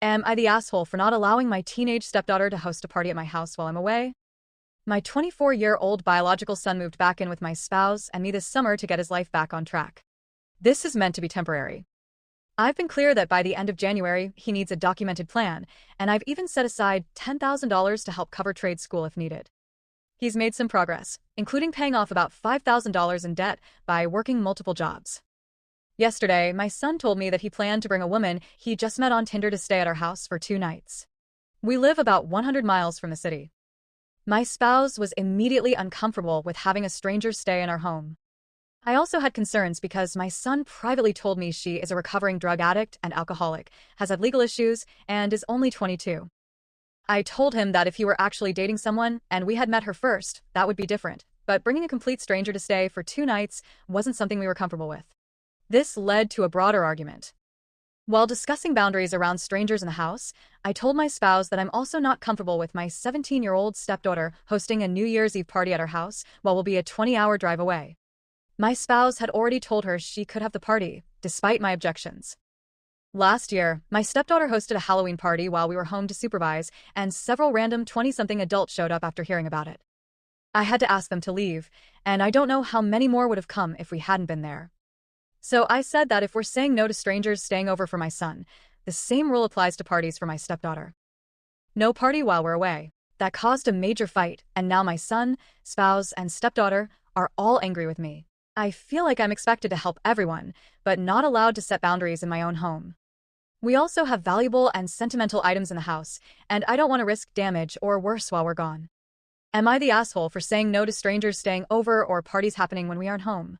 Am I the asshole for not allowing my teenage stepdaughter to host a party at my house while I'm away? My 24-year-old biological son moved back in with my spouse and me this summer to get his life back on track. This is meant to be temporary. I've been clear that by the end of January, he needs a documented plan, and I've even set aside $10,000 to help cover trade school if needed. He's made some progress, including paying off about $5,000 in debt by working multiple jobs. Yesterday, my son told me that he planned to bring a woman he just met on Tinder to stay at our house for 2 nights. We live about 100 miles from the city. My spouse was immediately uncomfortable with having a stranger stay in our home. I also had concerns because my son privately told me she is a recovering drug addict and alcoholic, has had legal issues, and is only 22. I told him that if he were actually dating someone and we had met her first, that would be different, but bringing a complete stranger to stay for 2 nights wasn't something we were comfortable with. This led to a broader argument. While discussing boundaries around strangers in the house, I told my spouse that I'm also not comfortable with my 17-year-old stepdaughter hosting a New Year's Eve party at our house while we'll be a 20-hour drive away. My spouse had already told her she could have the party, despite my objections. Last year, my stepdaughter hosted a Halloween party while we were home to supervise, and several random 20-something adults showed up after hearing about it. I had to ask them to leave, and I don't know how many more would have come if we hadn't been there. So I said that if we're saying no to strangers staying over for my son, the same rule applies to parties for my stepdaughter. No party while we're away. That caused a major fight, and now my son, spouse, and stepdaughter are all angry with me. I feel like I'm expected to help everyone, but not allowed to set boundaries in my own home. We also have valuable and sentimental items in the house, and I don't want to risk damage or worse while we're gone. Am I the asshole for saying no to strangers staying over or parties happening when we aren't home?